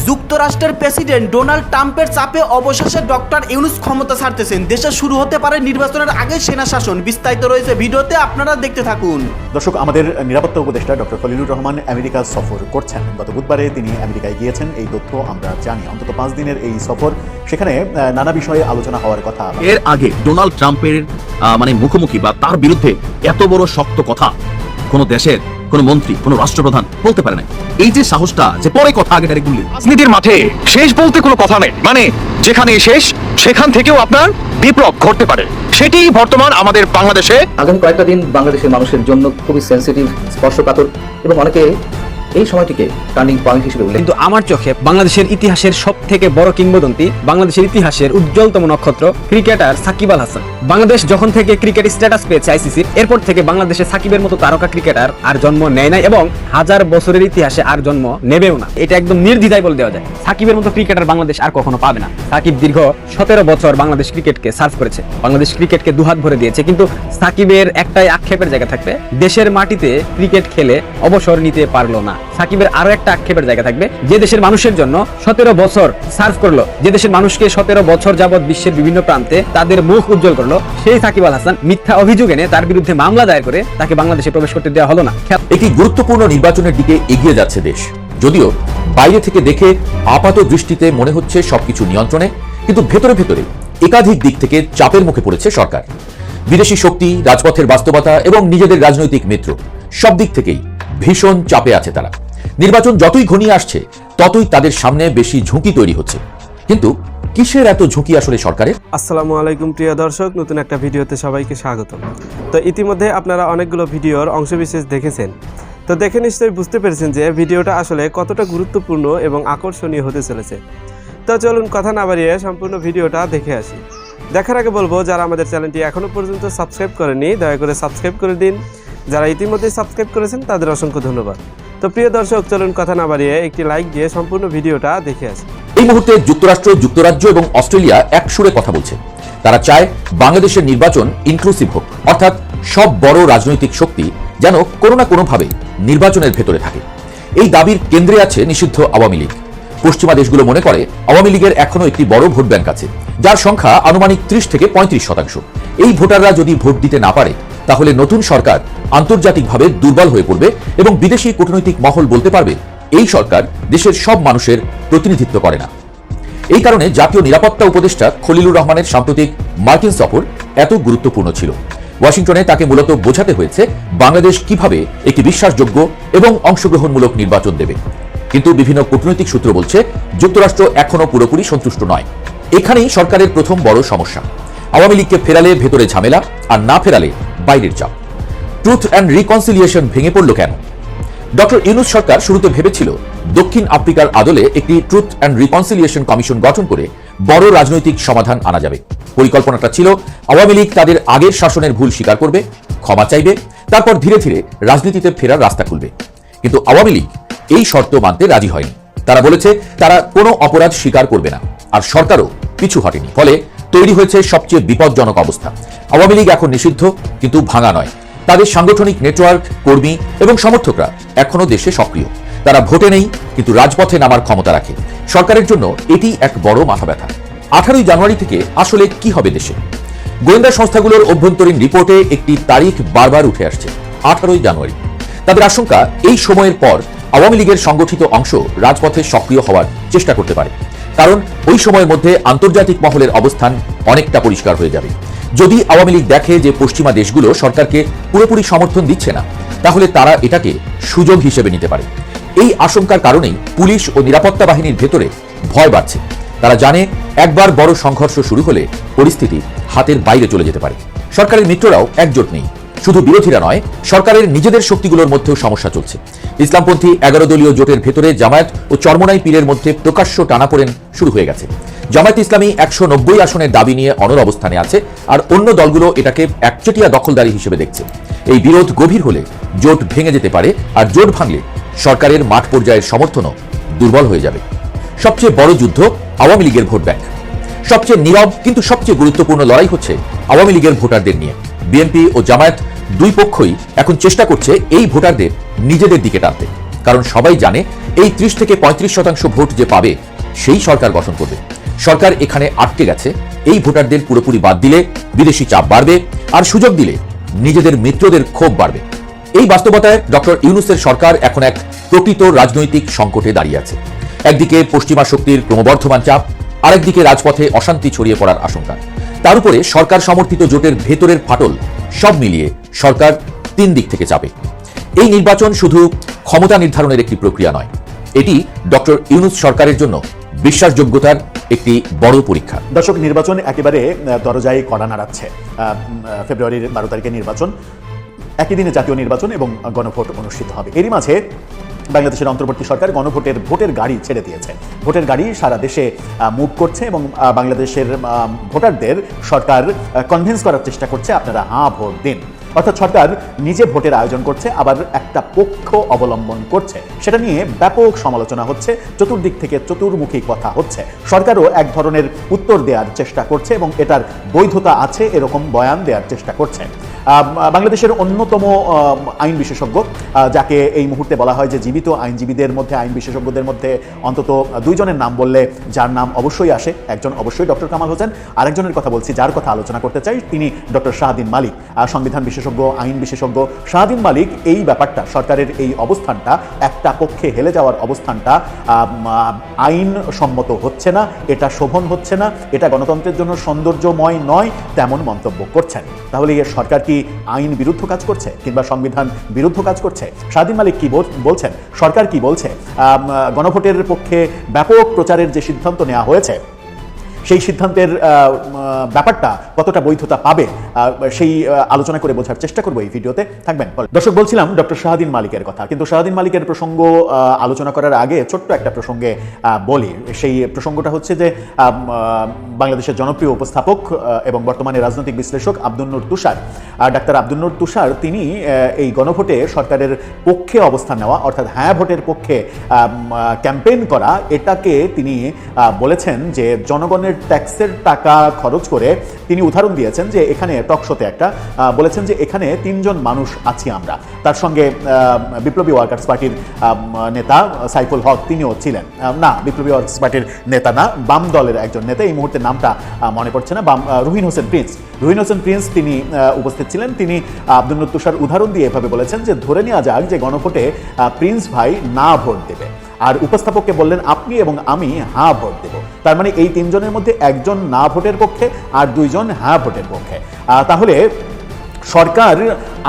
যুক্তরাষ্ট্রের president Donald ট্রাম্পের চাপে অবশেষে ডক্টর ইউনূস ক্ষমতা ছাড়তেছেন। দেশে শুরু হতে পারে নির্বাচনের আগে সেনা শাসন। বিস্তারিত রয়েছে ভিডিওতে, আপনারা দেখতে থাকুন। দর্শক, আমাদের নিরাপত্তা উপদেষ্টা ডক্টর খলিলুর রহমান আমেরিকা সফর করছেন। গত বুধবারে তিনি আমেরিকায় গিয়েছেন, এই তথ্য আমরা জানি। অন্তত 5 দিনের এই সফর, সেখানে নানা বিষয়ে আলোচনা হওয়ার কথা। এর আগে ডোনাল্ড ট্রাম্পের মুখোমুখি বা তার বিরুদ্ধে এত বড় শক্ত কথা কোন দেশের কোন মন্ত্রী, কোন রাষ্ট্রপ্রধান বলতে পারে না। এই যে সাহসটা, যে পরে কথা আগে ডাইরেক্ট বললি, রাজনীতির মাঠে শেষ বলতে কোনো কথা নেই, মানে যেখানে শেষ সেখান থেকেও আপনার বিপ্লব ঘটতে পারে। সেটি বর্তমান আমাদের বাংলাদেশে। আগামী কয়েকটা দিন বাংলাদেশের মানুষের জন্য খুবই সেন্সিটিভ, স্পর্শকাতর এবং অনেকে এই সময়টিকে টার্নিং পয়েন্ট হিসেবে উল্লেখ। কিন্তু আমার চোখে বাংলাদেশের ইতিহাসের সব থেকে বড় কিংবদন্তি, বাংলাদেশের ইতিহাসের উজ্জ্বলতম নক্ষত্র ক্রিকেটার সাকিব আল হাসান। বাংলাদেশ যখন থেকে ক্রিকেট স্ট্যাটাস পেয়েছে আইসিসির, এরপর থেকে বাংলাদেশে সাকিবের মতো তারকা ক্রিকেটার আর জন্ম নেয় নাই এবং 1000 বছরের ইতিহাসে আর জন্ম নেবেও না। এটা একদম নির্দ্বিধায় বলে দেওয়া যায়, সাকিবের মতো ক্রিকেটার বাংলাদেশ আর কখনো পাবে না। সাকিব দীর্ঘ 17 বছর বাংলাদেশ ক্রিকেটকে সার্ভ করেছে, বাংলাদেশ ক্রিকেটকে দুহাত ভরে দিয়েছে। কিন্তু সাকিবের একটাই আক্ষেপের জায়গা থাকবে, দেশের মাটিতে ক্রিকেট খেলে অবসর নিতে পারলো না। সাকিবের আরো একটা আক্ষেপের জায়গা থাকবে, যে দেশের মানুষের জন্য 17 বছর সার্ভ করলো, যে দেশের মানুষকে 17 বছর যাবৎ বিশ্বের বিভিন্ন প্রান্তে তাদের মুখ উজ্জ্বল করলো, সেই সাকিব আল হাসান মিথ্যা অভিযোগ এনে তার বিরুদ্ধে মামলা দায়ের করে তাকে বাংলাদেশে প্রবেশ করতে দেওয়া হলো না। একটি গুরুত্বপূর্ণ নির্বাচনের দিকে এগিয়ে যাচ্ছে দেশ। যদিও বাইরে থেকে দেখে আপাত দৃষ্টিতে মনে হচ্ছে সবকিছু নিয়ন্ত্রণে, কিন্তু ভেতরে ভেতরে একাধিক দিক থেকে চাপের মুখে পড়েছে সরকার। বিদেশি শক্তি, রাজপথের বাস্তবতা এবং নিজেদের রাজনৈতিক মিত্র, সব দিক থেকেই ভীষণ চাপে আছে তারা। নির্বাচন যতই ঘনিয়ে আসছে ততই তাদের সামনে বেশি ঝুঁকি তৈরি হচ্ছে। কিন্তু কিসের এত ঝুঁকি আসলে সরকারের? আসসালামু আলাইকুম প্রিয় দর্শক, নতুন একটা ভিডিওতে সবাইকে স্বাগত। তো ইতিমধ্যে আপনারা অনেকগুলো ভিডিওর অংশবিশেষ দেখেছেন, তো দেখে নিশ্চয়ই বুঝতে পেরেছেন যে ভিডিওটা আসলে কতটা গুরুত্বপূর্ণ এবং আকর্ষণীয় হতে চলেছে। তো চলুন কথা না বাড়িয়ে সম্পূর্ণ ভিডিওটা দেখে আসি। দেখার আগে বলবো, যারা আমাদের চ্যানেলটি এখনও পর্যন্ত সাবস্ক্রাইব করেনি দয়া করে সাবস্ক্রাইব করে দিন। যারা ইতিমধ্যে সাবস্ক্রাইব করেছেন তাদের অসংখ্য ধন্যবাদ। তো প্রিয় দর্শক, চলুন কথা না বাড়িয়ে একটি লাইক দিয়ে সম্পূর্ণ ভিডিওটা দেখে আসি। এই মুহূর্তে যুক্তরাষ্ট্র, যুক্তরাজ্য এবং অস্ট্রেলিয়া এক সুরে কথা বলছে। তারা চায় বাংলাদেশের নির্বাচন ইনক্লুসিভ হোক, অর্থাৎ সব বড় রাজনৈতিক শক্তি যেন কোনো না কোনোভাবে নির্বাচনের ভেতরে থাকে। এই দাবির কেন্দ্রে আছে নিষিদ্ধ আওয়ামী লীগ। পশ্চিমা দেশগুলো মনে করে আওয়ামী লীগের এখনো একটি বড় ভোট ব্যাংক আছে, যার সংখ্যা আনুমানিক 30 থেকে 35%। এই ভোটাররা যদি ভোট দিতে না পারে, তাহলে নতুন সরকার আন্তর্জাতিকভাবে দুর্বল হয়ে পড়বে এবং বিদেশি কূটনৈতিক মহল বলতে পারবে এই সরকার দেশের সব মানুষের প্রতিনিধিত্ব করে না। এই কারণে জাতীয় নিরাপত্তা উপদেষ্টা খলিলুর রহমানের সাম্প্রতিক মার্কিন সফর এত গুরুত্বপূর্ণ ছিল। ওয়াশিংটনে তাকে মূলত বোঝাতে হয়েছে বাংলাদেশ কিভাবে একটি বিশ্বাসযোগ্য এবং অংশগ্রহণমূলক নির্বাচন দেবে। কিন্তু বিভিন্ন কূটনৈতিক সূত্র বলছে যুক্তরাষ্ট্র এখনো পুরোপুরি সন্তুষ্ট নয়। এখানেই সরকারের প্রথম বড় সমস্যা। আওয়ামী লীগকে ফেরালে ভেতরে ঝামেলা, আর না ফেরালে বাইরের চাপ। ট্রুথ অ্যান্ড রিকনসিলিয়েশন ভেঙে পড়ল কেন? ডক্টর ইউনূস সরকার শুরুতে ভেবেছিল দক্ষিণ আফ্রিকার আদলে একটি ট্রুথ অ্যান্ড রিকনসিলিয়েশন কমিশন গঠন করে বড় রাজনৈতিক সমাধান আনা যাবে। পরিকল্পনাটা ছিল আওয়ামী লীগ তাদের আগের শাসনের ভুল স্বীকার করবে, ক্ষমা চাইবে, তারপর ধীরে ধীরে রাজনীতিতে ফেরার রাস্তা খুলবে। কিন্তু আওয়ামী লীগ এই শর্ত মানতে রাজি হয়নি। তারা বলেছে তারা কোনো অপরাধ স্বীকার করবে না, আর সরকারও পিছু হটেনি। ফলে তৈরি হয়েছে সবচেয়ে বিপজ্জনক অবস্থা। আওয়ামী লীগ এখন নিষিদ্ধ, কিন্তু ভাঙা নয়। তাদের সাংগঠনিক নেটওয়ার্ক, কর্মী এবং সমর্থকরা এখনো দেশে সক্রিয়। তারা ভোটে নেই, কিন্তু রাজপথে নামার ক্ষমতা রাখে। সরকারের জন্য এটি এক বড় মাথা ব্যথা। 18 জানুয়ারি থেকে আসলে কি হবে দেশে? গোয়েন্দা সংস্থাগুলোর অভ্যন্তরীণ রিপোর্টে একটি তারিখ বারবার উঠে আসছে, 18 জানুয়ারি। তাদের আশঙ্কা এই সময়ের পর আওয়ামী লীগের সংগঠিত অংশ রাজপথে সক্রিয় হওয়ার চেষ্টা করতে পারে, কারণ ওই সময়ের মধ্যে আন্তর্জাতিক মহলের অবস্থান অনেকটা পরিষ্কার হয়ে যাবে। যদি আওয়ামী লীগ দেখে যে পশ্চিমা দেশগুলো সরকারকে পুরোপুরি সমর্থন দিচ্ছে না, তাহলে তারা এটাকে সুযোগ হিসেবে নিতে পারে। এই আশঙ্কার কারণেই পুলিশ ও নিরাপত্তা বাহিনীর ভেতরে ভয় বাড়ছে। তারা জানে একবার বড় সংঘর্ষ শুরু হলে পরিস্থিতি হাতের বাইরে চলে যেতে পারে। সরকারের মিত্ররাও একজোট নেই, শুধু বিরোধীরা নয়, সরকারের নিজেদের শক্তিগুলোর মধ্যেও সমস্যা চলছে। ইসলামপন্থী 11 দলীয় জোটের ভেতরে জামায়াত ও চরমোনাই পীরের মধ্যে প্রকাশ্য টানাপোড়েন শুরু হয়ে গেছে। জামায়াত ইসলামী 190 আসনের দাবি নিয়ে অনড় অবস্থানে আছে, আর অন্য দলগুলো এটাকে একচেটিয়া দখলদারি হিসেবে দেখছে। এই বিরোধ গভীর হলে জোট ভেঙে যেতে পারে, আর জোট ভাঙলে সরকারের মাঠ পর্যায়ের সমর্থনও দুর্বল হয়ে যাবে। সবচেয়ে বড় যুদ্ধ আওয়ামী লীগের ভোট ব্যাংক। সবচেয়ে নীরব কিন্তু সবচেয়ে গুরুত্বপূর্ণ লড়াই হচ্ছে আওয়ামী লীগের ভোটারদের নিয়ে। বিএনপি ও জামায়াত দুই পক্ষই এখন চেষ্টা করছে এই ভোটারদের নিজেদের দিকে টানতে। কারণ সবাই জানে এই 30 থেকে 35% ভোট যে পাবে সেই সরকার গঠন করবে। সরকার এখানে আটকে গেছে। এই ভোটারদের পুরোপুরি বাদ দিলে বিদেশি চাপ বাড়বে, আর সুযোগ দিলে নিজেদের মিত্রদের ক্ষোভ বাড়বে। এই বাস্তবতায় ডক্টর ইউনূসের সরকার এখন এক প্রকৃত রাজনৈতিক সংকটে দাঁড়িয়ে আছে। একদিকে পশ্চিমা শক্তির ক্রমবর্ধমান চাপ, আরেকদিকে রাজপথে অশান্তি ছড়িয়ে পড়ার আশঙ্কা। তার উপরে সরকার সমর্থিত জোটের ভেতরের ফাটল, সব মিলিয়ে সরকার 3 দিক থেকে চাপে। এই নির্বাচন শুধু ক্ষমতা নির্ধারণের একটি প্রক্রিয়া নয়, এটি ডক্টর ইউনূস সরকারের জন্য বিশ্বাসযোগ্যতার একটি বড় পরীক্ষা। দর্শক, নির্বাচন একেবারে দরজায় কড়া নাড়াচ্ছে। ফেব্রুয়ারির 12 তারিখে নির্বাচন, একই দিনে জাতীয় নির্বাচন এবং গণভোট অনুষ্ঠিত হবে। এরই মাঝে বাংলাদেশের অন্তর্বর্তী সরকার ভোটের গাড়ি ছেড়ে দিয়েছে। ভোটের গাড়ি সারা দেশে মুভ করছে এবং বাংলাদেশের ভোটারদের সরকার কনভিন্স করার চেষ্টা করছে আপনারা ভোট দিন। অর্থাৎ সরকার নিজে ভোটের আয়োজন করছে, আবার একটা পক্ষ অবলম্বন করছে। সেটা নিয়ে ব্যাপক সমালোচনা হচ্ছে, চতুর্দিক থেকে চতুর্মুখী কথা হচ্ছে। সরকারও এক ধরনের উত্তর দেওয়ার চেষ্টা করছে এবং এটার বৈধতা আছে এরকম বয়ান দেওয়ার চেষ্টা করছে। বাংলাদেশের অন্যতম আইন বিশেষজ্ঞ, যাকে এই মুহূর্তে বলা হয় যে জীবিত আইনজীবীদের মধ্যে, আইন বিশেষজ্ঞদের মধ্যে অন্তত 2 জনের নাম বললে যার নাম অবশ্যই আসে, একজন অবশ্যই ডক্টর কামাল হোসেন, আরেকজনের কথা বলছি যার কথা আলোচনা করতে চাই, তিনি ডক্টর শাহদ্বীন মালিক, সংবিধান বিশেষজ্ঞ, আইন বিশেষজ্ঞ। শাহদ্বীন মালিক এই ব্যাপারটা, সরকারের এই অবস্থানটা, একটা পক্ষে হেলে যাওয়ার অবস্থানটা আইন সম্মত হচ্ছে না, এটা শোভন হচ্ছে না, এটা গণতন্ত্রের জন্য সৌন্দর্যময় নয়, তেমন মন্তব্য করছেন। তাহলে সরকার কি আইন বিরুদ্ধ কাজ করছে কিংবা সংবিধান বিরুদ্ধ কাজ করছে? শাহদ্বীন মালিক কি বলছেন, সরকার কি বলছে? গণভোটের পক্ষে ব্যাপক প্রচারের যে সিদ্ধান্ত নেওয়া হয়েছে, সেই সিদ্ধান্তের ব্যাপারটা কতটা বৈধতা পাবে সেই আলোচনা করে বোঝার চেষ্টা করবো এই ভিডিওতে। থাকবেন। দর্শক, বলছিলাম ডক্টর শাহদ্বীন মালিকের কথা, কিন্তু শাহদ্বীন মালিকের প্রসঙ্গ আলোচনা করার আগে ছোট্ট একটা প্রসঙ্গে বলি। সেই প্রসঙ্গটা হচ্ছে যে বাংলাদেশের জনপ্রিয় উপস্থাপক এবং বর্তমানে রাজনৈতিক বিশ্লেষক আব্দুন নূর তুষার, ডাক্তার আব্দুন নূর তুষার, তিনি এই গণভোটে সরকারের পক্ষে অবস্থান নেওয়া, অর্থাৎ হ্যাঁ ভোটের পক্ষে ক্যাম্পেইন করা, এটাকে তিনি বলেছেন যে জনগণের ট্যাক্সের টাকা খরচ করে, তিনি উদাহরণ দিয়েছেন যে এখানে টক শোতে একটা বলেছেন যে এখানে 3 জন মানুষ আছি আমরা, তার সঙ্গে বিপ্লবী ওয়ার্কার্স পার্টির নেতা সাইফুল হক তিনিও ছিলেন। না, বিপ্লবী ওয়ার্কার্স পার্টির নেতা না, বাম দলের একজন নেতা, এই মুহূর্তে নামটা মনে পড়ছে না, রুহিন হোসেন প্রিন্স তিনি উপস্থিত ছিলেন। তিনি আব্দুন নূর তুষার উদাহরণ দিয়ে এভাবে বলেছেন যে ধরে নেওয়া যাক যে গণভোটে প্রিন্স ভাই না ভোট দেবে, আর উপস্থাপককে বললেন আপনি এবং আমি হ্যাঁ ভোট দেব। তার মানে এই 3 জনের মধ্যে একজন না ভোটের পক্ষে আর 2 জন হ্যাঁ ভোটের পক্ষে। তাহলে সরকার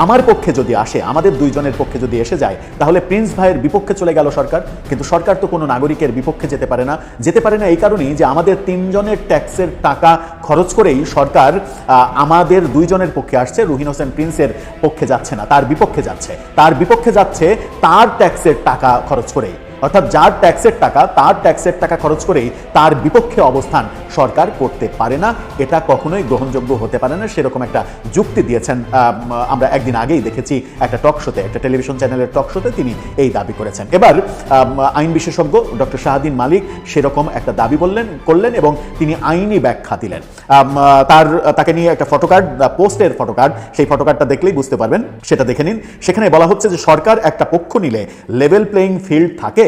আমার পক্ষে যদি আসে, আমাদের 2 জনের পক্ষে যদি এসে যায়, তাহলে প্রিন্স ভাইয়ের বিপক্ষে চলে গেল সরকার। কিন্তু সরকার তো কোনো নাগরিকের বিপক্ষে যেতে পারে না এই কারণেই যে আমাদের 3 জনের ট্যাক্সের টাকা খরচ করেই সরকার আমাদের 2 জনের পক্ষে আসছে, রুহিন হোসেন প্রিন্সের পক্ষে যাচ্ছে না, তার বিপক্ষে যাচ্ছে তার ট্যাক্সের টাকা খরচ করেই। অর্থাৎ যার ট্যাক্সের টাকা, তার ট্যাক্সের টাকা খরচ করেই তার বিপক্ষে অবস্থান সরকার করতে পারে না, এটা কখনোই গ্রহণযোগ্য হতে পারে না, সেরকম একটা যুক্তি দিয়েছেন। আমরা একদিন আগেই দেখেছি একটা টক শোতে, একটা টেলিভিশন চ্যানেলের টক শোতে তিনি এই দাবি করেছেন। এবার আইন বিশেষজ্ঞ ডক্টর শাহদ্বীন মালিক সেরকম একটা দাবি করলেন এবং তিনি আইনি ব্যাখ্যা দিলেন। তাকে নিয়ে একটা ফটোকার্ড, পোস্টের ফটোকার্ড, সেই ফটোকার্ডটা দেখলেই বুঝতে পারবেন, সেটা দেখে নিন। সেখানে বলা হচ্ছে যে সরকার একটা পক্ষ নিলে লেভেল প্লেইং ফিল্ড থাকে।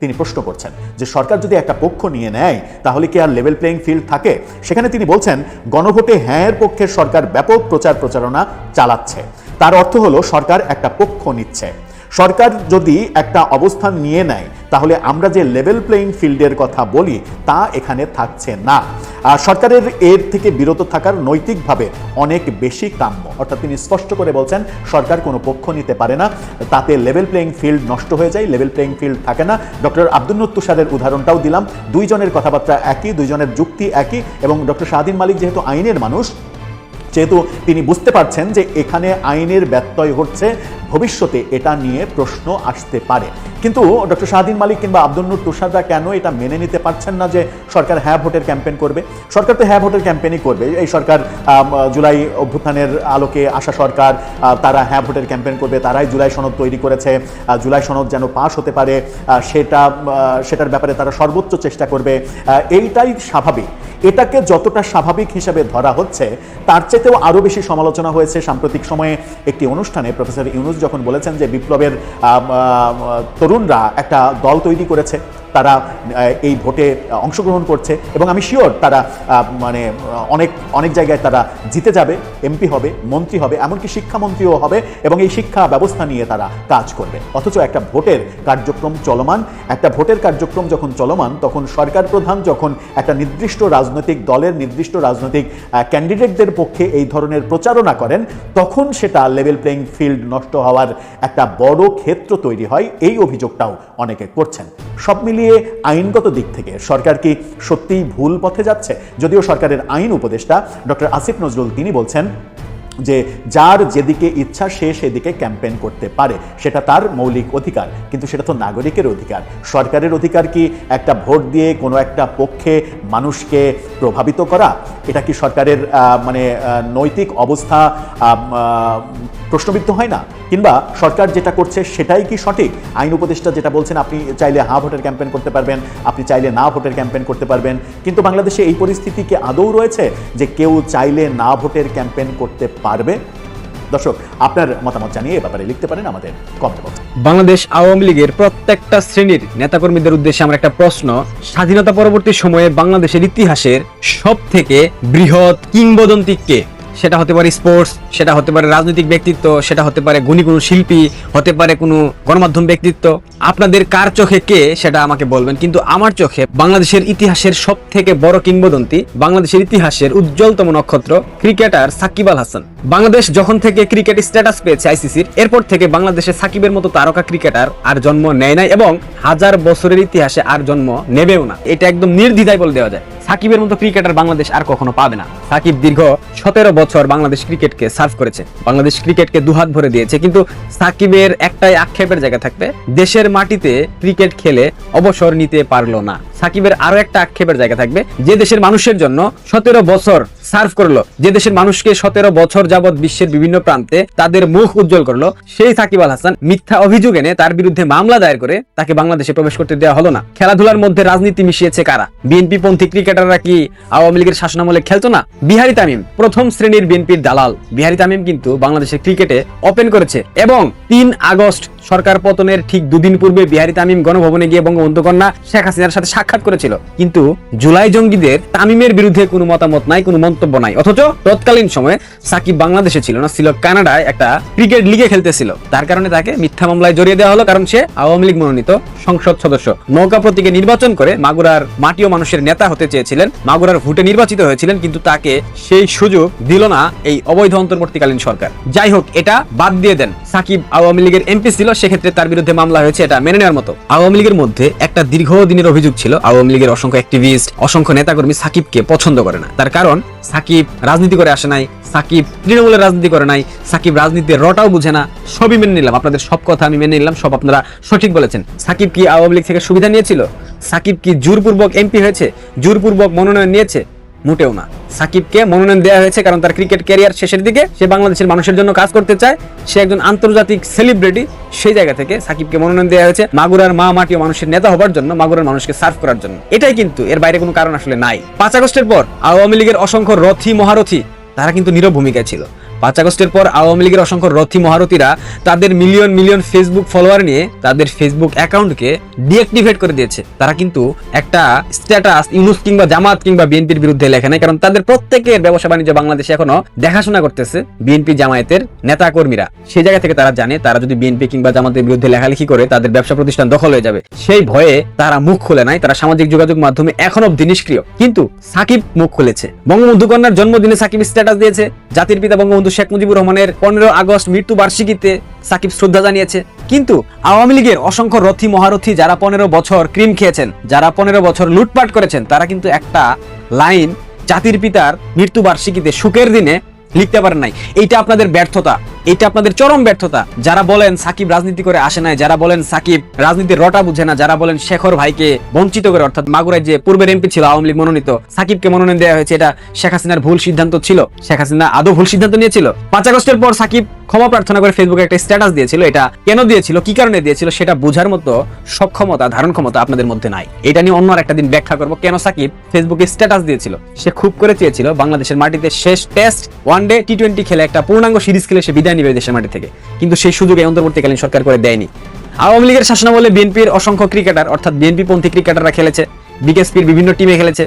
তিনি প্রশ্ন করছেন যে সরকার যদি একটা পক্ষ নিয়ে নেয় তাহলে কি আর লেভেল প্লেইং ফিল্ড থাকে? সেখানে তিনি বলছেন গণভোটে হ্যাঁয়ের পক্ষে সরকার ব্যাপক প্রচারণা চালাচ্ছে। তার অর্থ হলো সরকার একটা পক্ষ নিচ্ছে। সরকার যদি একটা অবস্থান নিয়ে নেয় তাহলে আমরা যে লেভেল প্লেইং ফিল্ডের কথা বলি তা এখানে থাকছে না। সরকারের এর থেকে বিরত থাকার নৈতিকভাবে অনেক বেশি কাম্য। অর্থাৎ তিনি স্পষ্ট করে বলছেন সরকার কোনো পক্ষ নিতে পারে না, তাতে লেভেল প্লেইং ফিল্ড নষ্ট হয়ে যায়, লেভেল প্লেইং ফিল্ড থাকে না। ডক্টর আব্দুন নূর তুষারের উদাহরণটাও দিলাম, 2 জনের কথাবার্তা একই, 2 জনের যুক্তি একই, এবং ডক্টর শাহদ্বীন মালিক যেহেতু আইনের মানুষ, যেহেতু তিনি বুঝতে পারছেন যে এখানে আইনের ব্যত্যয় হচ্ছে, ভবিষ্যতে এটা নিয়ে প্রশ্ন আসতে পারে। কিন্তু ডক্টর শাহদ্বীন মালিক কিংবা আব্দুন নূর তুষাররা কেন এটা মেনে নিতে পারছেন না যে সরকার হ্যাঁ ভোটের ক্যাম্পেইন করবে? সরকার তো হ্যাঁ ভোটের ক্যাম্পেইনই করবে। এই সরকার জুলাই অভ্যুত্থানের আলোকে আসা সরকার, তারা হ্যাঁ ভোটের ক্যাম্পেইন করবে, তারাই জুলাই সনদ তৈরি করেছে। জুলাই সনদ যেন পাস হতে পারে সেটার ব্যাপারে তারা সর্বোচ্চ চেষ্টা করবে, এইটাই স্বাভাবিক। এটাকে যতটা স্বাভাবিক হিসেবে ধরা হচ্ছে তার চেয়েও আরও বেশি সমালোচনা হয়েছে সাম্প্রতিক সময়ে একটি অনুষ্ঠানে প্রফেসর ইউনূস যখন বলেছেন যে বিপ্লবের তরুণরা একটা দল তৈরি করেছে, তারা এই ভোটে অংশগ্রহণ করছে এবং আমি শিওর তারা মানে অনেক অনেক জায়গায় তারা জিতে যাবে, এমপি হবে, মন্ত্রী হবে, এমনকি শিক্ষামন্ত্রীও হবে এবং এই শিক্ষা ব্যবস্থা নিয়ে তারা কাজ করবে। অথচ একটা ভোটের কার্যক্রম চলমান, একটা ভোটের কার্যক্রম যখন চলমান তখন সরকার প্রধান যখন একটা নির্দিষ্ট রাজনৈতিক দলের নির্দিষ্ট রাজনৈতিক ক্যান্ডিডেটদের পক্ষে এই ধরনের প্রচারণা করেন, তখন সেটা লেভেল প্লেইং ফিল্ড নষ্ট হওয়ার একটা বড় ক্ষেত্র তৈরি হয়। এই অভিযোগটাও অনেকে করছেন। সব মিলিয়ে আইনগত দিক থেকে সরকার কি সত্যিই ভুল পথে যাচ্ছে? যদিও সরকারের আইন উপদেষ্টা ডক্টর আসিফ নজরুল তিনি বলছেন যে যার যেদিকে ইচ্ছা সে সেদিকে ক্যাম্পেইন করতে পারে, সেটা তার মৌলিক অধিকার, কিন্তু সেটা তো নাগরিকের অধিকার। সরকারের অধিকার কি একটা ভোট দিয়ে কোনো একটা পক্ষে মানুষকে প্রভাবিত করা? এটা কি সরকারের মানে নৈতিক অবস্থা প্রশ্নবিদ্ধ হয় না? কিংবা সরকার যেটা করছে সেটাই কি সঠিক? আইন উপদেষ্টা যেটা বলছেন আপনি চাইলে হ্যাঁ ভোটের ক্যাম্পেইন করতে পারবেন, আপনি চাইলে না ভোটের ক্যাম্পেইন করতে পারবেন, কিন্তু বাংলাদেশে এই পরিস্থিতি কি আদৌ রয়েছে যে কেউ চাইলে না ভোটের ক্যাম্পেইন করতে পারবে? দর্শক, আপনার মতামত জানিয়ে এ ব্যাপারে লিখতে পারেন আমাদের কমেন্ট বক্সে। বাংলাদেশ আওয়ামী লীগের প্রত্যেকটা শ্রেণীর নেতাকর্মীদের উদ্দেশ্যে আমার একটা প্রশ্ন। স্বাধীনতা পরবর্তী সময়ে বাংলাদেশের ইতিহাসের সব থেকে বৃহৎ কিংবদন্তি কে? সেটা হতে পারে স্পোর্টস, সেটা হতে পারে রাজনৈতিক ব্যক্তিত্ব, সেটা হতে পারে গুণী কোনো শিল্পী, হতে পারে কোনো গণমাধ্যম ব্যক্তিত্ব। আপনাদের কার চোখে কে সেটা আমাকে বলবেন, কিন্তু আমার চোখে বাংলাদেশের ইতিহাসের সব থেকে বড় কিংবদন্তি, বাংলাদেশের ইতিহাসের উজ্জ্বলতম নক্ষত্র ক্রিকেটার সাকিব আল হাসান। বাংলাদেশ যখন থেকে ক্রিকেট স্ট্যাটাস পেয়েছে আইসিসির, এরপর থেকে বাংলাদেশে সাকিবের মতো তারকা ক্রিকেটার আর জন্ম নেয় নাই এবং হাজার বছরের ইতিহাসে আর জন্ম নেবেও না। এটা একদম নির্দ্বিধায় বলে দেওয়া যায়। সাকিবের মতো ক্রিকেটার বাংলাদেশ আর কখনো পাবে না। সাকিব দীর্ঘ 17 বছর বাংলাদেশ ক্রিকেটকে সার্ভ করেছে, বাংলাদেশ ক্রিকেটকে দুহাত ভরে দিয়েছে, কিন্তু সাকিবের একটাই আক্ষেপের জায়গা থাকবে, দেশের মাটিতে ক্রিকেট খেলে অবসর নিতে পারলো না। সাকিবের আরো একটা আক্ষেপের জায়গা থাকবে, যে দেশের মানুষের জন্য 17 বছর সার্ভ করলো, যে দেশের মানুষকে 17 বছর যাবৎ বিশ্বের বিভিন্ন প্রান্তে তাদের মুখ উজ্জ্বল করলো, সেই সাকিব আল হাসান মিথ্যা অভিযোগ এনে তার বিরুদ্ধে মামলা দায়ের করে তাকে বাংলাদেশে প্রবেশ করতে দেওয়া হলো না। খেলাধুলার মধ্যে রাজনীতি মিশিয়েছে কারা? বিএনপি পন্থী ক্রিকেটাররা কি আওয়ামী লীগের শাসনামলে খেলতো না? বিহারি তামিম প্রথম শ্রেণীর বিএনপির দালাল। বিহারি তামিম কিন্তু বাংলাদেশের ক্রিকেটে ওপেন করেছে এবং 3 আগস্ট সরকার পতনের ঠিক 2 দিন পূর্বে বিহারি তামিম গণভবনে গিয়ে বঙ্গবন্ধু কন্যা শেখ হাসিনার সাথে সাক্ষাৎ করেছিল। কিন্তু জুলাই জঙ্গিদের তামিমের বিরুদ্ধে কোনো মতামত নাই, কোনো মন্তব্য নাই। অথচ তৎকালীন সময়ে সাকিব বাংলাদেশে ছিল না, ছিল কানাডায় একটা ক্রিকেট লিগে খেলতেছিল। তার কারণে তাকে মিথ্যা মামলায় জড়িয়ে দেওয়া হলো, কারণ সে আওয়ামী লীগ মনোনীত সংসদ সদস্য। নৌকা প্রতীকে নির্বাচন করে মাগুরার মাটি ও মানুষের নেতা হতে চেয়েছিলেন, মাগুরার ভোটে নির্বাচিত হয়েছিলেন, কিন্তু তাকে সেই সুযোগ দিল না এই অবৈধ অন্তর্বর্তীকালীন সরকার। যাই হোক, এটা বাদ দিয়ে দেন। সাকিব আওয়ামী লীগের এমপি ছিল, সেক্ষেত্রে তার বিরুদ্ধে মামলা হয়েছে, এটা মেনে নেওয়ার মতো। আওয়ামী লীগের মধ্যে একটা দীর্ঘদিনের অভিযোগ ছিল, আওয়ামী লীগের অসংখ্য অ্যাক্টিভিস্ট, অসংখ্য নেতাকর্মী সাকিবকে পছন্দ করে না। তার কারণ সাকিব রাজনীতি করে আসে নাই, সাকিব তৃণমূলের রাজনীতি করে নাই, সাকিব রাজনীতির রটাও বুঝে না। সবই মেনে নিলাম, আপনাদের সব কথা আমি মেনে নিলাম, সব আপনারা সঠিক বলেছেন। সাকিব কি আওয়ামী লীগ থেকে সুবিধা নিয়েছিল? সাকিব কি জোরপূর্বক এমপি হয়েছে, জোরপূর্বক মনোনয়ন নিয়েছে? মোটেও না। সাকিবকে মনোনয়ন দেওয়া হয়েছে কারণ তার ক্রিকেট ক্যারিয়ার শেষের দিকে, সে বাংলাদেশের মানুষের জন্য কাজ করতে চায়, সে একজন আন্তর্জাতিক সেলিব্রিটি। সেই জায়গা থেকে সাকিবকে মনোনয়ন দেওয়া হয়েছে মাগুরার মা মাটি ও মানুষের নেতা হবার জন্য, মাগুরার মানুষকে সার্ভ করার জন্য। এটাই কিন্তু, এর বাইরে কোনো কারণ আসলে নাই। 5 আগস্টের পর আওয়ামী লীগের অসংখ্য রথী মহারথী তারা কিন্তু নীরব ভূমিকায় ছিল। 5 আগস্টের পর আওয়ামী লীগের অসংখ্য রথী মহারথীরা তাদের মিলিয়ন মিলিয়ন ফেসবুক ফলোয়ার নিয়ে তাদের ফেসবুক অ্যাকাউন্টকে ডিঅ্যাক্টিভেট করে দিয়েছে। তারা কিন্তু একটা স্ট্যাটাস ইউনুস কিংবা জামাত কিংবা বিএনপির বিরুদ্ধে লেখে নাই, কারণ তাদের প্রত্যেকের ব্যবসা বাণিজ্য বাংলাদেশে এখনো দেখাশোনা করতেছে বিএনপি জামায়াতের নেতা কর্মীরা। সেই জায়গা থেকে তারা জানে, তারা যদি বিএনপি কিংবা জামাতের বিরুদ্ধে লেখালেখি করে তাদের ব্যবসা প্রতিষ্ঠান দখল হয়ে যাবে। সেই ভয়ে তারা মুখ খুলে নাই, তারা সামাজিক যোগাযোগ মাধ্যমে এখন অব্দি নিষ্ক্রিয়। কিন্তু সাকিব মুখ খুলেছে। বঙ্গবন্ধু কন্যার জন্মদিনে সাকিব স্ট্যাটাস দিয়েছে, জাতির পিতা বঙ্গবন্ধু শেখ মুজিবুর রহমানের 15 আগস্ট মৃত্যু বার্ষিকীতে সাকিব শ্রদ্ধা জানিয়েছে। কিন্তু আওয়ামী লীগের অসংখ্য রথী মহারথী যারা 15 বছর ক্রিম খেয়েছেন, যারা 15 বছর লুটপাট করেছেন, তারা কিন্তু একটা লাইন জাতির পিতার মৃত্যু বার্ষিকীতে সুখের দিনে লিখতে পারেন নাই। এইটা আপনাদের ব্যর্থতা, এটা আপনাদের চরম ব্যর্থতা। যারা বলেন সাকিব রাজনীতি করে আসে নাই, যারা বলেন সাকিব রাজনীতির রটা বুঝে না, যারা বলেন শেখর ভাইকে বঞ্চিত করে, অর্থাৎ মাগুরায় যে পূর্বের এমপি ছিল আওয়ামী লীগ মনোনীত, সাকিবকে মনোনয়ন দেওয়া হয়েছে, এটা শেখ হাসিনার ভুল সিদ্ধান্ত ছিল। শেখ হাসিনা আদৌ ভুল সিদ্ধান্ত নিয়েছিল? 5 আগস্টের পর সাকিব ক্ষমা প্রার্থনা করে ফেসবুকে একটা স্ট্যাটাস দিয়েছিল। এটা কেন দিয়েছিল, কি কারণে দিয়েছিল সেটা বোঝার মতো সক্ষমতা, ধারণ ক্ষমতা আপনাদের মধ্যে নাই। এটা নিয়ে অন্য একটা দিন ব্যাখ্যা করব কেন সাকিব ফেসবুকে স্ট্যাটাস দিয়েছিল। সে খুব করে চেয়েছিল বাংলাদেশের মাটিতে শেষ টেস্ট, ওয়ানডে, টি20 খেলে একটা পূর্ণাঙ্গ সিরিজ খেলে সে বিদায় নিবে দেশের মাটি থেকে, কিন্তু সেই সুযোগ এই অন্তর্বর্তীকালীন সরকার করে দেয়নি। আওয়ামী লীগের শাসনামলে বিএনপির অসংখ্য ক্রিকেটার অর্থাৎ বিএনপি পন্থী ক্রিকেটাররা খেলেছে, বিকেএসপির বিভিন্ন টিমে খেলেছে,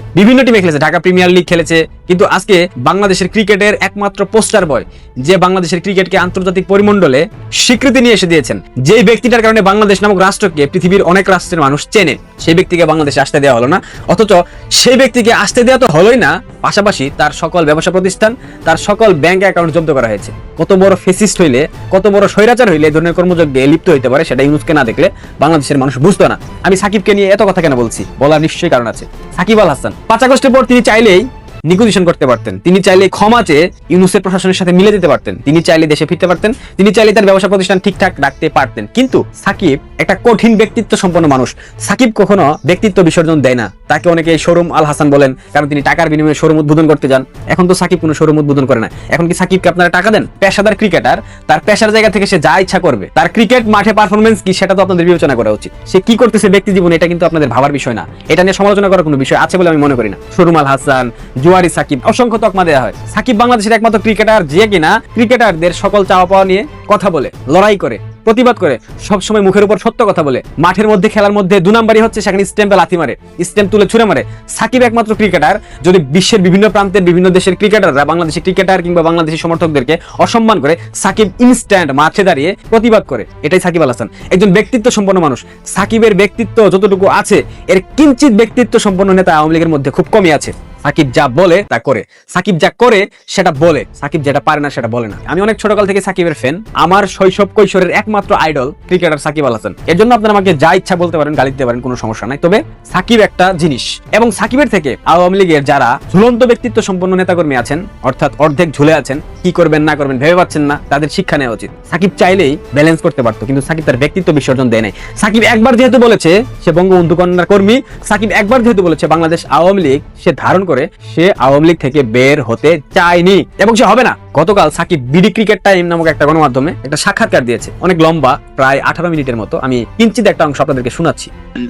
ঢাকা প্রিমিয়ার লিগ খেলেছে, কিন্তু আজকে বাংলাদেশের ক্রিকেটের একমাত্র পোস্টার বয় যে বাংলাদেশের ক্রিকেটকে আন্তর্জাতিক পরিমণ্ডলে স্বীকৃতি নিয়ে এসে দিয়েছেন, যে ব্যক্তিটার কারণে বাংলাদেশ নামক রাষ্ট্রকে পৃথিবীর অনেক রাষ্ট্রের মানুষ চেনে, সেই ব্যক্তিকে বাংলাদেশে আসতে দেওয়া হলো না। অথচ সেই ব্যক্তিকে আসতে দেওয়া তো হলোই না, পাশাপাশি তার সকল ব্যবসা প্রতিষ্ঠান, তার সকল ব্যাংক অ্যাকাউন্ট জব্দ করা হয়েছে। কত বড় ফেসিস্ট হইলে, কত বড় স্বৈরাচার হইলে এই ধরনের কর্মযজ্ঞে লিপ্ত হইতে পারে সেটা ইউনুসকে না দেখলে বাংলাদেশের মানুষ বুঝতো না। আমি সাকিবকে নিয়ে এত কথা কেন বলছি, বলার নিশ্চয়ই কারণ আছে। সাকিব আল হাসান 5 আগস্টের পর তিনি চাইলেই নিগোসিয়েশন করতে পারতেন, তিনি চাইলে ক্ষমা চেয়ে ইউনুসের প্রশাসনের সাথে মিলে যেতে পারতেন, তিনি চাইলে দেশে ফিরতে পারতেন, তিনি চাইলে তার ব্যবসা প্রতিষ্ঠান ঠিকঠাক রাখতে পারতেন। কিন্তু সাকিব একটা কঠিন ব্যক্তিত্ব সম্পন্ন মানুষ। সাকিব কখনো ব্যক্তিত্ব বিসর্জন দেয় না। তাকে অনেকে শোরুম আল হাসান বলেন, কারণ তিনি টাকার বিনিময়ে শোরুম উদ্বোধন করতে যান। এখন তো সাকিব কোনো শোরুম উদ্বোধন করে না। এখন কি সাকিবকে আপনারা টাকা দেন? পেশাদার ক্রিকেটার, তার পেশার জায়গা থেকে সে যা ইচ্ছা করবে। তার ক্রিকেট মাঠে পারফরমেন্স কি সেটা তো আপনাদের বিবেচনা করা উচিত। সে কি করতেছে ব্যক্তি জীবনে এটা কিন্তু আপনাদের ভাবার বিষয় না। এটা নিয়ে সমালোচনা করার কোনো বিষয় আছে বলে আমি মনে করি না। শোরুম আল হাসান, জুয়ারি সাকিব, অসংখ্য তকমা দেওয়া হয়। সাকিব বাংলাদেশের একমাত্র ক্রিকেটার যে কিনা ক্রিকেটারদের সকল চাওয়া পাওয়া নিয়ে কথা বলে, লড়াই করে, প্রতিবাদ করে, সবসময় মুখের উপর সত্য কথা বলে। মাঠের মধ্যে, খেলার মধ্যে 2 নাম্বারই হচ্ছে সেখানে স্ট্যাম্পে লাথি মারে, স্ট্যাম্প তুলে ছুঁড়ে মারে। সাকিব একমাত্র ক্রিকেটার, যদি বিশ্বের বিভিন্ন প্রান্তের বিভিন্ন দেশের ক্রিকেটাররা বাংলাদেশি ক্রিকেটার কিংবা বাংলাদেশি সমর্থকদেরকে অসম্মান করে, সাকিব ইনস্ট্যান্ট মাঠে দাঁড়িয়ে প্রতিবাদ করে। এটাই সাকিব আল হাসান, একজন ব্যক্তিত্ব সম্পন্ন মানুষ। সাকিবের ব্যক্তিত্ব যতটুকু আছে, এর কিঞ্চিত ব্যক্তিত্ব সম্পন্ন নেতা আওয়ামী লীগের মধ্যে খুব কমই আছে। সাকিব যা বলে তা করে, সাকিব যা করে সেটা বলে, সাকিব যেটা পারে না সেটা বলে না। আমি অনেক ছোটকাল থেকে সাকিবের ফ্যান। আমার শৈশব কৈশোরের একমাত্র আইডল ক্রিকেটার সাকিব আল হাসান। এর জন্য আপনারা আমাকে যা ইচ্ছা বলতে পারেন, গালি দিতে পারেন, কোনো সমস্যা নাই। তবে সাকিব একটা জিনিস, এবং সাকিবের থেকে আওয়ামী লীগের যারা ঝুলন্ত ব্যক্তিত্ব সম্পন্ন নেতাকর্মী আছেন, অর্থাৎ অর্ধেক ঝুলে আছেন, কি করবেন না করবেন ভেবে পাচ্ছেন না, তাদের শিক্ষা নেওয়া উচিত। সাকিব চাইলেই ব্যালেন্স করতে পারতো, কিন্তু সাকিব তার ব্যক্তিত্ব বিসর্জন দেয় নাই। সাকিব একবার যেহেতু বলেছে সে বঙ্গবন্ধু কন্যার কর্মী, সাকিব একবার যেহেতু বলেছে বাংলাদেশ আওয়ামী লীগ, সে ধারণ করে সে আওয়ামী লীগ থেকে বের হতে চায়নি এবং সে হবে না। গতকাল সাকিব বিডি ক্রিকেট টাইম নামক একটা গণমাধ্যমে একটা সাক্ষাৎকার দিয়েছে, অনেক লম্বা, প্রায় 18 মিনিটের মতো। আমি কিঞ্চিত একটা অংশ আপনাদেরকে শোনাচ্ছি।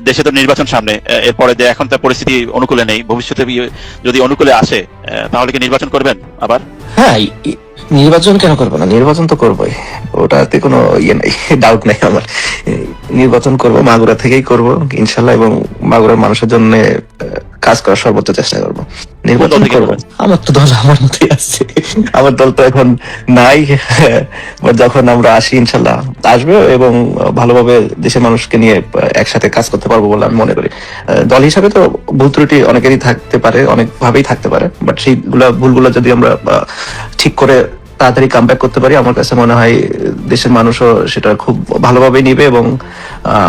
দেশে তো নির্বাচন সামনে, এরপরে যে এখন তার পরিস্থিতি অনুকূলে নেই, ভবিষ্যতে যদি অনুকূলে আসে তাহলে কি নির্বাচন করবেন আবার? হ্যাঁ, নির্বাচন কেন করবো না, নির্বাচন তো করবোই, ওটাতে কোনো ইয়ে নেই, ডাউট নেই আমার। নির্বাচন করব, মাগুরা থেকেই করব ইনশাল্লাহ, এবং মাগুরার মানুষের জন্য কাজ করার সর্বোচ্চ চেষ্টা করব। নির্বাচন করব। আমার তো দল আমার মতোই আছে, আমার দল তো এখন নাই। যখন আমরা আসি ইনশাল্লাহ আসবে, এবং ভালোভাবে দেশের মানুষকে নিয়ে একসাথে কাজ করতে পারবো বলে আমি মনে করি। দল হিসাবে তো ভুল ত্রুটি অনেকেরই থাকতে পারে, অনেকভাবেই থাকতে পারে, বাট সেইগুলা ভুলগুলো যদি আমরা ঠিক করে তাড়াতাড়ি কামব্যাক করতে পারি, আমার কাছে মনে হয় দেশের মানুষও সেটা খুব ভালোভাবে নিবে এবং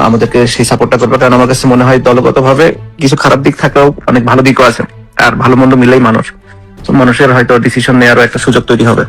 আমাদেরকে সেই সাপোর্টটা করবে। কারণ আমার কাছে মনে হয় দলগতভাবে কিছু খারাপ দিক থাকলেও অনেক ভালো দিকও আছে, আর ভালো মন্দ মিলেই মানুষ, মানুষের হয়তো ডিসিশন নেওয়ারও একটা সুযোগ তৈরি হবে।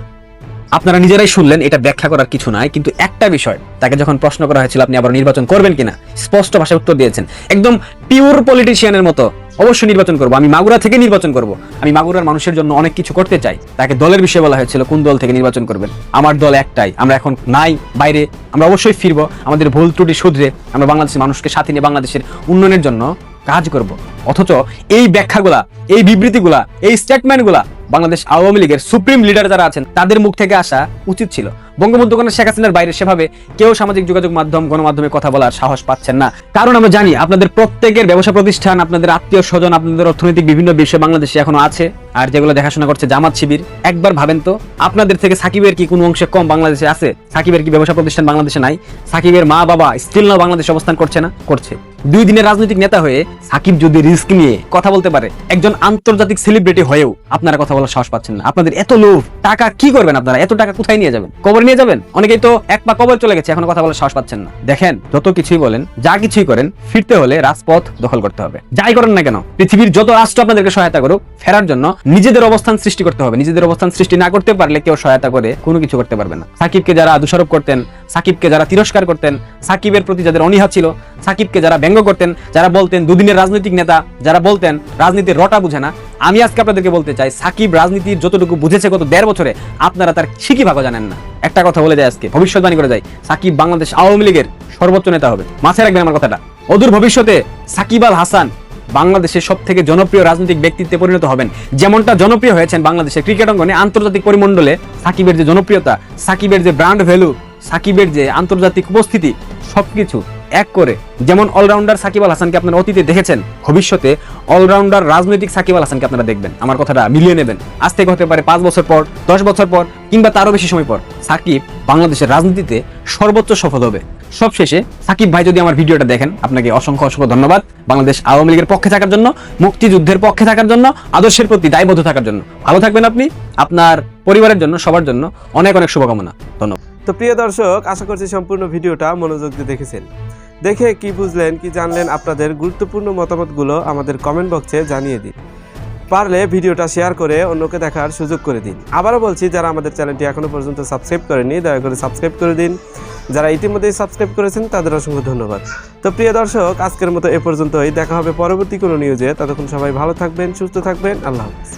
আপনারা নিজেরাই শুনলেন, এটা ব্যাখ্যা করার কিছু নাই। কিন্তু একটা বিষয়, তাকে যখন প্রশ্ন করা হয়েছিল আপনি আবার নির্বাচন করবেন কিনা, স্পষ্ট ভাষায় উত্তর দিয়েছেন, একদম পিওর পলিটিশিয়ানের মতো, অবশ্যই নির্বাচন করব, আমি মাগুরা থেকে নির্বাচন করব, আমি মাগুরার মানুষের জন্য অনেক কিছু করতে চাই। তাকে দলের বিষয়ে বলা হয়েছিল, কোন দল থেকে নির্বাচন করবেন? আমার দল একটাই, আমরা এখন নাই বাইরে, আমরা অবশ্যই ফিরবো, আমাদের ভুল ত্রুটি শুধরে আমরা বাংলাদেশের মানুষকে সাথে নিয়ে বাংলাদেশের উন্নয়নের জন্য কাজ করব। অথচ এই ব্যাখ্যাগুলা, এই বিবৃতিগুলা, এই স্টেটমেন্টগুলা বাংলাদেশ আওয়ামী লীগের সুপ্রিম লিডার যারা আছেন তাদের মুখ থেকে আসা উচিত ছিল। বঙ্গবন্ধু কন্যা শেখ হাসিনার বাইরে সেভাবে কেউ সামাজিক যোগাযোগ মাধ্যম, গণমাধ্যমে কথা বলার সাহস পাচ্ছেন না। কারণ আমরা জানি আপনাদের প্রত্যেকের ব্যবসা প্রতিষ্ঠান, আপনাদের আত্মীয় স্বজন, আপনাদের অর্থনৈতিক বিভিন্ন বিষয় বাংলাদেশে এখনো আছে, আর যেগুলো দেখাশোনা করছে জামাত শিবির। একবার ভাবেন তো, আপনাদের থেকে সাকিবের কি কোনো অংশে কম বাংলাদেশে আছে? সাকিবের কি ব্যবসা প্রতিষ্ঠান বাংলাদেশে নাই? সাকিবের মা বাবা স্টিল নাও বাংলাদেশে অবস্থান করছে না? করছে। 2 দিনের রাজনৈতিক নেতা হয়ে সাকিব যদি রিস্ক নিয়ে কথা বলতে পারে, একজন আন্তর্জাতিক সেলিব্রিটি হয়েও আপনারা কথা বলার সাহস পাচ্ছেন না। আপনাদের এত লোভ, টাকা কি করবেন আপনারা? এত টাকা কোথায় নিয়ে যাবেন? কবর নিয়ে যাবেন? অনেকেই তো এক পা কবর চলে গেছে, এখনো কথা বলার সাহস পাচ্ছেন না। দেখেন, যত কিছুই বলেন, যা কিছুই করেন, ফিরতে হলে রাজপথ দখল করতে হবে। যাই করেন না কেন, পৃথিবীর যত রাষ্ট্র আপনাদেরকে সহায়তা করুক, ফেরার জন্য নিজেদের অবস্থান সৃষ্টি করতে হবে। নিজেদের অবস্থান সৃষ্টি না করতে পারলে কেউ সহায়তা করে কোনো কিছু করতে পারবে না। সাকিবকে যারা দোষারোপ করতেন, সাকিবকে যারা তিরস্কার করতেন, সাকিবের প্রতি যাদের অনীহা ছিল, সাকিবকে যারা ব্যঙ্গ করতেন, যারা বলতেন 2 দিনের রাজনৈতিক নেতা, যারা বলতেন রাজনীতির রটা বুঝে না, আমি আজকে আপনাদেরকে বলতে চাই, সাকিব রাজনীতির যতটুকু বুঝেছে গত 1.5 বছরে, আপনারা তার শিখি ভাগও জানেন না। একটা কথা বলে যায় আজকে, ভবিষ্যৎবাণী করে যায়, সাকিব বাংলাদেশ আওয়ামী লীগের সর্বোচ্চ নেতা হবে। মাথায় রাখবেন আমার কথাটা। অদূর ভবিষ্যতে সাকিব আল হাসান বাংলাদেশের সব থেকে জনপ্রিয় রাজনৈতিক ব্যক্তিত্বে পরিণত হবেন। যেমনটা জনপ্রিয় হয়েছেন বাংলাদেশের ক্রিকেট অঙ্গনে, আন্তর্জাতিক পরিমণ্ডলে সাকিবের যে জনপ্রিয়তা, সাকিবের যে ব্র্যান্ড ভ্যালু, সাকিবের যে আন্তর্জাতিক উপস্থিতি, সবকিছু এক করে যেমন অলরাউন্ডার সাকিব আল হাসানকে আপনারা অতীতে দেখেছেন, ভবিষ্যতে অলরাউন্ডার রাজনৈতিক সাকিব আল হাসানকে আপনারা দেখবেন। আমার কথাটা মিলিয়ে নেবেন। আজ থেকে হতে পারে 5 বছর পর, 10 বছর পর, কিংবা তারও বেশি সময় পর সাকিব বাংলাদেশের রাজনীতিতে সর্বোচ্চ সফল হবে। সবশেষে সাকিব ভাই যদি আমার ভিডিওটা দেখেন, আপনাকে অসংখ্য অসংখ্য ধন্যবাদ বাংলাদেশ আওয়ামী লীগের পক্ষে থাকার জন্য, মুক্তিযুদ্ধের পক্ষে থাকার জন্য, আদর্শের প্রতি দায়বদ্ধ থাকার জন্য। ভালো থাকবেন আপনি, আপনার পরিবারের জন্য, সবার জন্য অনেক অনেক শুভকামনা। ধন্যবাদ। তো প্রিয় দর্শক, আশা করছি সম্পূর্ণ ভিডিওটা মনোযোগ দিয়ে দেখেছেন। দেখে কি বুঝলেন, কি জানলেন, আপনাদের গুরুত্বপূর্ণ মতামতগুলো আমাদের কমেন্ট বক্সে জানিয়ে দিন। পারলে ভিডিওটা শেয়ার করে অন্যকে দেখার সুযোগ করে দিন। আবারও বলছি, যারা আমাদের চ্যানেলটি এখনো পর্যন্ত সাবস্ক্রাইব করেনি, দয়া করে সাবস্ক্রাইব করে দিন। যারা ইতিমধ্যেই সাবস্ক্রাইব করেছেন তাদের অসংখ্য ধন্যবাদ। তো প্রিয় দর্শক, আজকের মতো এ পর্যন্তই। দেখা হবে পরবর্তী কোনো নিউজে। ততক্ষণ সবাই ভালো থাকবেন, সুস্থ থাকবেন। আল্লাহ হাফেজ।